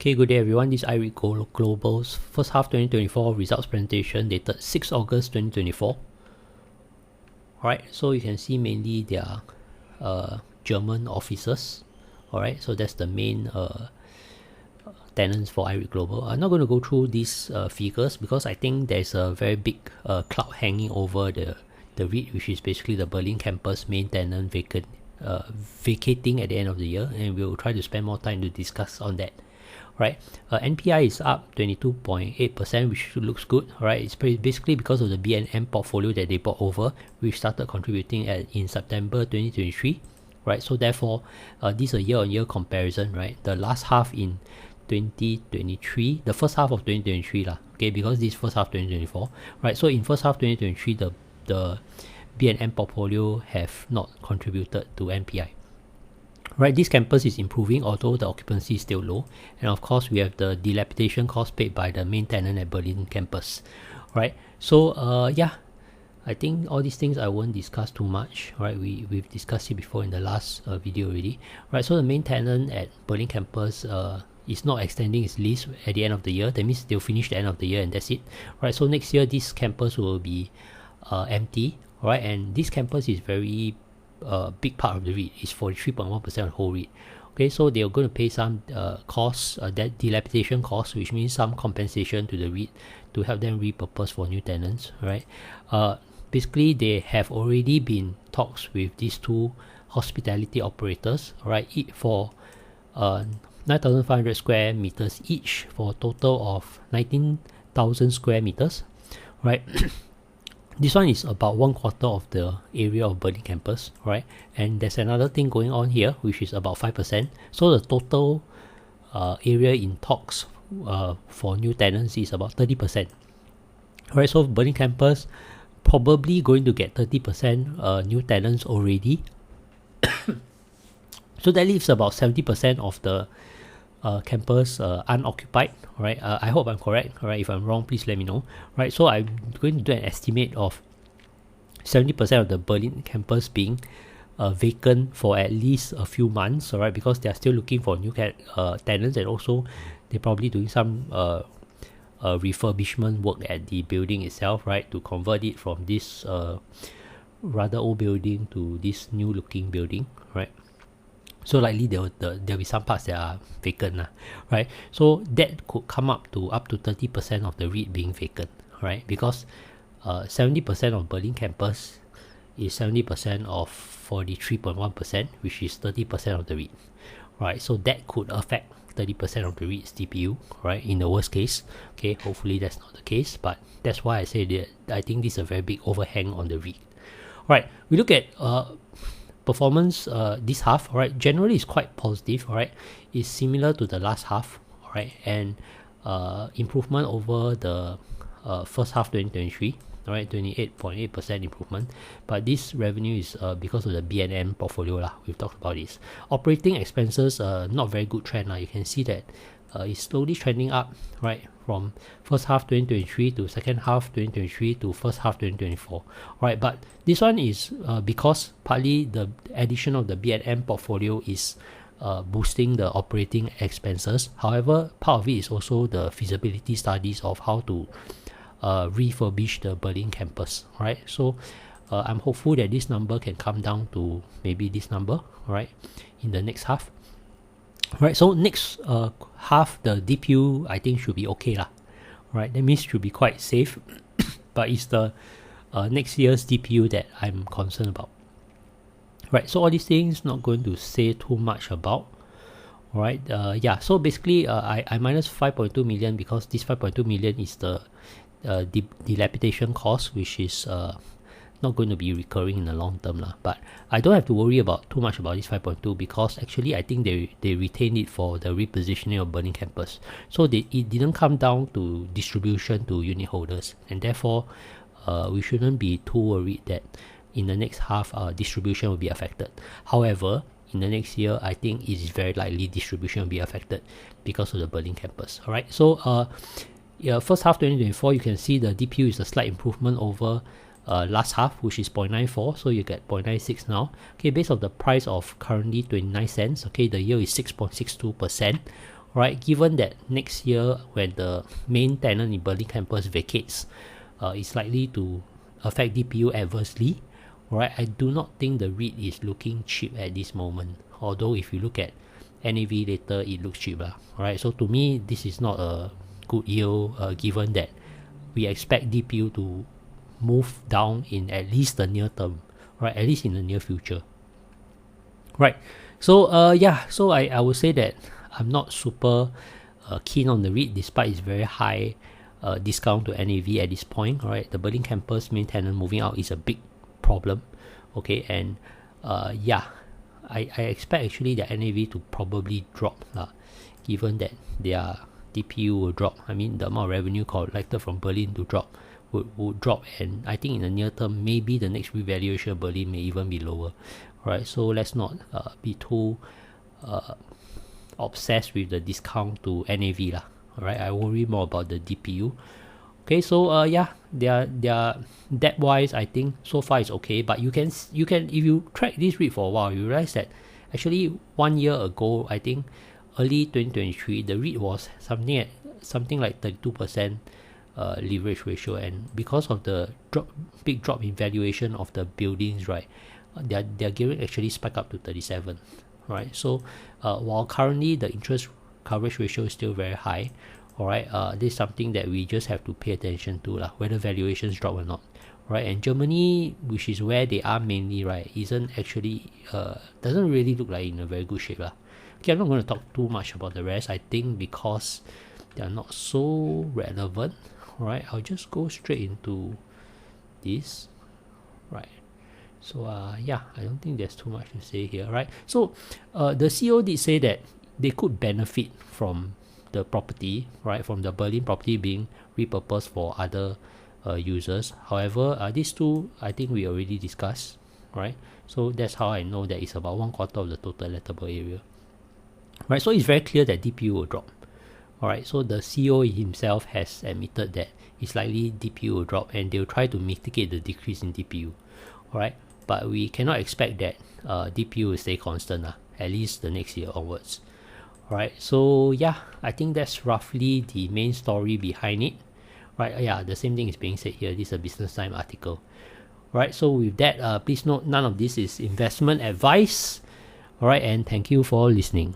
Okay, good day everyone. This is IREIT Global's first half 2024 results presentation dated 6 August 2024. Alright, so you can see mainly their German offices. Alright, so that's the main tenants for IREIT Global. I'm not going to go through these figures because I think there's a very big cloud hanging over the REIT, which is basically the Berlin campus main tenant vacating at the end of the year, and we'll try to spend more time to discuss on that. Right, NPI is up 22.8%, which looks good. Right, it's basically because of the B&M portfolio that they bought over, which started contributing in September 2023. Right, so therefore, this is a year-on-year comparison. Right, the last half in 2023, the first half of 2023 lah. Okay, because this first half 2024. Right, so in first half 2023, the B&M portfolio have not contributed to NPI. Right, this campus is improving, although the occupancy is still low, and of course we have the dilapidation cost paid by the main tenant at Berlin campus. Right, so yeah, I think all these things I won't discuss too much. Right, we've discussed it before in the last video already. Right, so the main tenant at Berlin campus is not extending its lease at the end of the year. That means they'll finish the end of the year and that's it. Right, so next year this campus will be empty. Right, and this campus is very big part of the REIT. Is 43.1% of the whole REIT. Okay, so they are going to pay some costs, that dilapidation costs, which means some compensation to the REIT to help them repurpose for new tenants. Right, basically they have already been talks with these two hospitality operators. Right, for 9,500 square meters each for a total of 19,000 square meters. Right. This one is about 1/4 of the area of Berlin campus, right? And there's another thing going on here, which is about 5%. So the total area in talks for new tenants is about 30%. Right, so Berlin campus probably going to get 30% new tenants already. So that leaves about 70% of the campus unoccupied. Right, I hope I'm correct. Right, if I'm wrong, please let me know. Right, so I'm going to do an estimate of 70% of the Berlin campus being vacant for at least a few months. Alright, because they are still looking for new tenants, and also they're probably doing some refurbishment work at the building itself. Right, to convert it from this rather old building to this new looking building. Right. So likely there'll be some parts that are vacant, right? So that could come up to 30% of the REIT being vacant, right? Because 70% of Berlin campus is 70% of 43.1%, which is 30% of the REIT, right? So that could affect 30% of the REIT's DPU, right? In the worst case, okay. Hopefully that's not the case, but that's why I say that I think this is a very big overhang on the REIT. Right? We look at performance this half. Alright, generally is quite positive. Alright, is similar to the last half. Alright, and improvement over the first half 2023. Alright, 28.8% improvement. But this revenue is because of the B&M portfolio lah. We've talked about this. Operating expenses not very good trend lah. You can see that it's slowly trending up. Right, from first half 2023 to second half 2023 to first half 2024. Right, but this one is because partly the addition of the B&M portfolio is boosting the operating expenses. However, part of it is also the feasibility studies of how to refurbish the Berlin campus. Right, so I'm hopeful that this number can come down to maybe this number. Right, in the next half. Right, so next half the DPU I think should be okay lah. Right, that means should be quite safe. But it's the next year's DPU that I'm concerned about. Right, so all these things not going to say too much about. Alright, yeah, so basically I minus 5.2 million because this 5.2 million is the dilapidation cost, which is not going to be recurring in the long term lah. But I don't have to worry about too much about this 5.2 because actually I think they retained it for the repositioning of Berlin campus. So it didn't come down to distribution to unit holders, and therefore we shouldn't be too worried that in the next half distribution will be affected. However, in the next year I think it is very likely distribution will be affected because of the Berlin campus. Alright, so first half 2024 you can see the DPU is a slight improvement over last half, which is 0.94, so you get 0.96 now. Okay, based on the price of currently 29 cents, okay, the yield is 6.62%. right? Given that next year when the main tenant in Berlin campus vacates, it's likely to affect DPU adversely, right? I do not think the REIT is looking cheap at this moment. Although if you look at NAV later, it looks cheap, right? So to me, this is not a good yield, given that we expect DPU to move down in at least the near term, right? At least in the near future, right? So so I would say that I'm not super keen on the REIT despite its very high discount to NAV at this point. Right, the Berlin campus main tenant moving out is a big problem. Okay, and I expect actually the NAV to probably drop given that their DPU will drop. I mean, the amount of revenue collected from Berlin to drop would drop, and I think in the near term, maybe the next revaluation of Berlin may even be lower. Right, so let's not be too obsessed with the discount to NAV lah. Alright, I worry more about the DPU. Okay, so their debt wise, I think so far is okay. But you can if you track this REIT for a while, you realize that actually 1 year ago, I think early 2023, the REIT was something like 32% leverage ratio, and because of the big drop in valuation of the buildings, right, their gearing actually spiked up to 37. Right, so while currently the interest coverage ratio is still very high, alright, this is something that we just have to pay attention to whether valuations drop or not. Right, and Germany, which is where they are mainly, right, isn't actually doesn't really look like in a very good shape Okay, I'm not going to talk too much about the rest, I think, because they are not so relevant. Right, I'll just go straight into this. Right, so I don't think there's too much to say here, right? So the CEO did say that they could benefit from the property, right, from the Berlin property being repurposed for other users. However, these two, I think we already discussed, right? So that's how I know that it's about 1/4 of the total lettable area, right? So it's very clear that DPU will drop. Alright, so the CEO himself has admitted that it's likely DPU will drop, and they'll try to mitigate the decrease in DPU. Alright, but we cannot expect that DPU will stay constant at least the next year onwards. Alright, so I think that's roughly the main story behind it. Right, the same thing is being said here. This is a Business Time article. Right, so with that, please note none of this is investment advice. Alright, and thank you for listening.